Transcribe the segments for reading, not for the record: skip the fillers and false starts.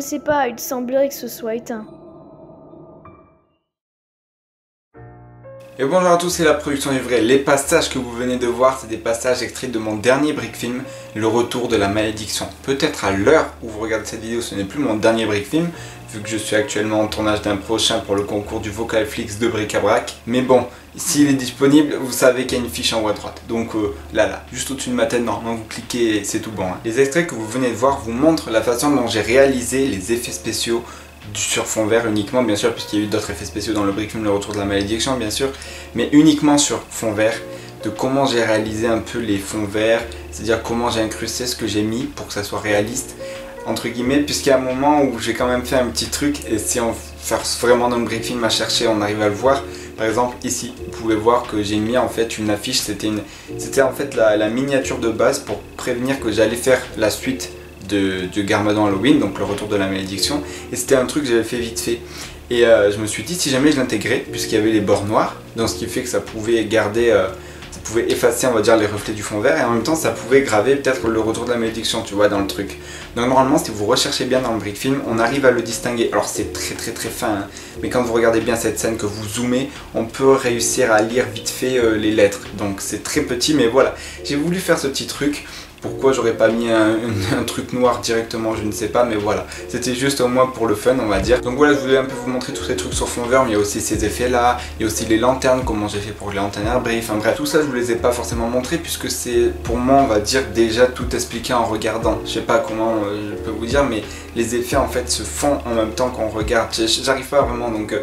sais pas, il semblerait que ce soit éteint. Et bonjour à tous, c'est la production Ivray. Les passages que vous venez de voir, c'est des passages extraits de mon dernier brick film, Le Retour de la Malédiction. Peut-être à l'heure où vous regardez cette vidéo, ce n'est plus mon dernier brick film, vu que je suis actuellement en tournage d'un prochain pour le concours du Vocalflix de Bric-à-Brac. Mais bon, s'il est disponible, vous savez qu'il y a une fiche en haut à droite. Donc là, juste au-dessus de ma tête, normalement vous cliquez et c'est tout bon. Hein. Les extraits que vous venez de voir vous montrent la façon dont j'ai réalisé les effets spéciaux sur fond vert uniquement, bien sûr, puisqu'il y a eu d'autres effets spéciaux dans le brick film Le Retour de la Malédiction, bien sûr, mais uniquement sur fond vert, de comment j'ai réalisé un peu les fonds verts, c'est-à-dire comment j'ai incrusté ce que j'ai mis pour que ça soit réaliste, entre guillemets, puisqu'il y a un moment où j'ai quand même fait un petit truc, et si on force vraiment dans le brick film à chercher, on arrive à le voir. Par exemple, ici, vous pouvez voir que j'ai mis en fait une affiche, c'était en fait la miniature de base pour prévenir que j'allais faire la suite de Garmadon Halloween, donc Le Retour de la Malédiction, et c'était un truc que j'avais fait vite fait. Et je me suis dit, si jamais je l'intégrais, puisqu'il y avait les bords noirs, donc ce qui fait que ça pouvait garder, ça pouvait effacer, on va dire, les reflets du fond vert, et en même temps ça pouvait graver peut-être Le Retour de la Malédiction, tu vois, dans le truc. Donc normalement, si vous recherchez bien dans le brick film, on arrive à le distinguer. Alors c'est très fin, hein, mais quand vous regardez bien cette scène, que vous zoomez, on peut réussir à lire vite fait les lettres. Donc c'est très petit, mais voilà, j'ai voulu faire ce petit truc. Pourquoi j'aurais pas mis un truc noir directement, je ne sais pas, mais voilà, c'était juste au moins pour le fun, on va dire. Donc voilà, je voulais un peu vous montrer tous ces trucs sur fond vert, mais il y a aussi ces effets là, il y a aussi les lanternes, comment j'ai fait pour les lanternes airbris, enfin bref, tout ça je vous les ai pas forcément montré puisque c'est pour moi, on va dire, déjà tout expliqué en regardant. Je sais pas comment je peux vous dire, mais les effets en fait se font en même temps qu'on regarde, j'arrive pas vraiment, donc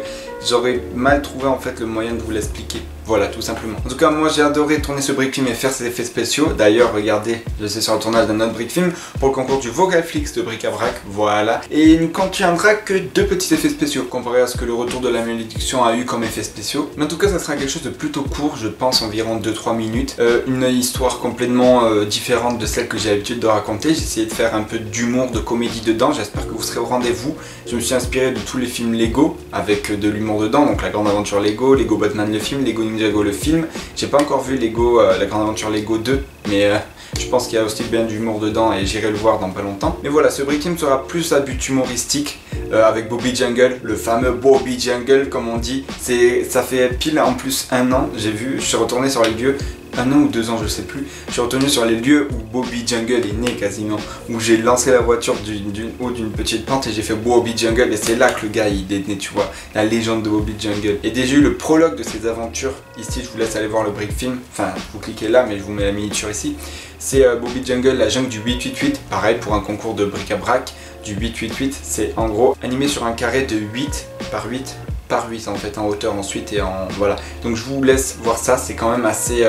j'aurais mal trouvé en fait le moyen de vous l'expliquer. Voilà, tout simplement. En tout cas, moi j'ai adoré tourner ce brick film et faire ces effets spéciaux. D'ailleurs, regardez, je suis sur le tournage d'un autre brick film pour le concours du Vocalflix de Bric-à-Brac. Voilà. Et il ne contiendra que 2 petits effets spéciaux comparé à ce que Le Retour de la Malédiction a eu comme effets spéciaux. Mais en tout cas, ça sera quelque chose de plutôt court, je pense environ 2-3 minutes. Une histoire complètement différente de celle que j'ai l'habitude de raconter. J'ai essayé de faire un peu d'humour, de comédie dedans. J'espère que vous serez au rendez-vous. Je me suis inspiré de tous les films Lego avec de l'humour dedans. Donc La Grande Aventure Lego, Lego Batman le film, Lego Ninjago le film. J'ai pas encore vu Lego, La Grande Aventure Lego 2, mais je pense qu'il y a aussi bien d'humour dedans et j'irai le voir dans pas longtemps. Mais voilà, ce brick film sera plus à but humoristique avec Bobby Jungle, le fameux Bobby Jungle comme on dit. Ça fait pile en plus 1 an, j'ai vu, je suis retourné sur les lieux. 1 an ou 2 ans, je sais plus. Je suis retourné sur les lieux où Bobby Jungle est né quasiment, où j'ai lancé la voiture d'une haut d'une petite pente et j'ai fait Bobby Jungle, et c'est là que le gars il est né, tu vois, la légende de Bobby Jungle. Et déjà eu le prologue de ses aventures. Ici, je vous laisse aller voir le brick film. Enfin, vous cliquez là, mais je vous mets la miniature ici. C'est Bobby Jungle, la jungle du 888. Pareil pour un concours de bric-à-brac du 888. C'est en gros animé sur un carré de 8 par 8 par 8 en fait, en hauteur ensuite et en voilà. Donc je vous laisse voir ça, c'est quand même assez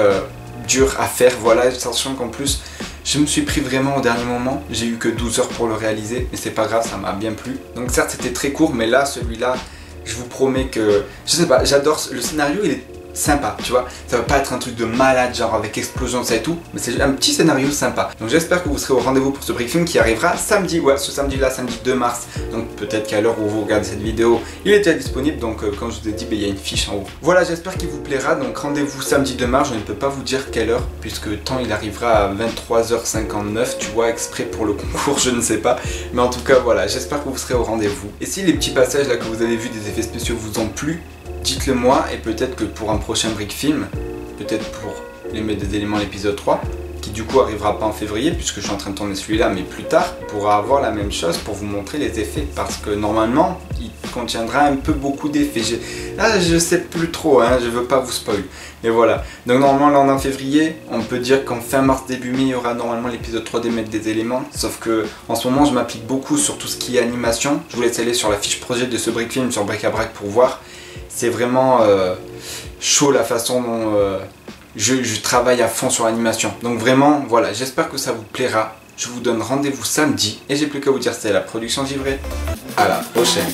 dur à faire, voilà, sachant qu'en plus je me suis pris vraiment au dernier moment, j'ai eu que 12 heures pour le réaliser, mais c'est pas grave, ça m'a bien plu. Donc certes c'était très court, mais là, celui-là, je vous promets que, je sais pas, j'adore, le scénario il est sympa, tu vois, ça va pas être un truc de malade genre avec explosion ça et tout, mais c'est un petit scénario sympa. Donc j'espère que vous serez au rendez-vous pour ce brick film qui arrivera samedi, ouais, ce samedi là, samedi 2 mars. Donc peut-être qu'à l'heure où vous regardez cette vidéo, il est déjà disponible, donc comme je vous ai dit, il y a une fiche en haut. Voilà, j'espère qu'il vous plaira, donc rendez-vous samedi 2 mars, je ne peux pas vous dire quelle heure, puisque tant il arrivera à 23h59, tu vois, exprès pour le concours, je ne sais pas, mais en tout cas voilà, j'espère que vous serez au rendez-vous. Et si les petits passages là que vous avez vus des effets spéciaux vous ont plu, dites-le moi, et peut-être que pour un prochain brick film, peut-être pour les mettre des éléments l'épisode 3, qui du coup arrivera pas en février puisque je suis en train de tourner celui-là, mais plus tard, on pourra avoir la même chose pour vous montrer les effets, parce que normalement il contiendra un peu beaucoup d'effets. Je sais plus trop, hein, je veux pas vous spoil, mais voilà. Donc normalement là on est en février, on peut dire qu'en fin mars début mai il y aura normalement l'épisode 3 des mettre des éléments, sauf que en ce moment je m'applique beaucoup sur tout ce qui est animation. Je vous laisse aller sur la fiche projet de ce brick film sur Bric-à-Brac pour voir. C'est vraiment chaud la façon dont je travaille à fond sur l'animation. Donc vraiment, voilà, j'espère que ça vous plaira. Je vous donne rendez-vous samedi. Et j'ai plus qu'à vous dire, c'est la production Ivray. À la prochaine.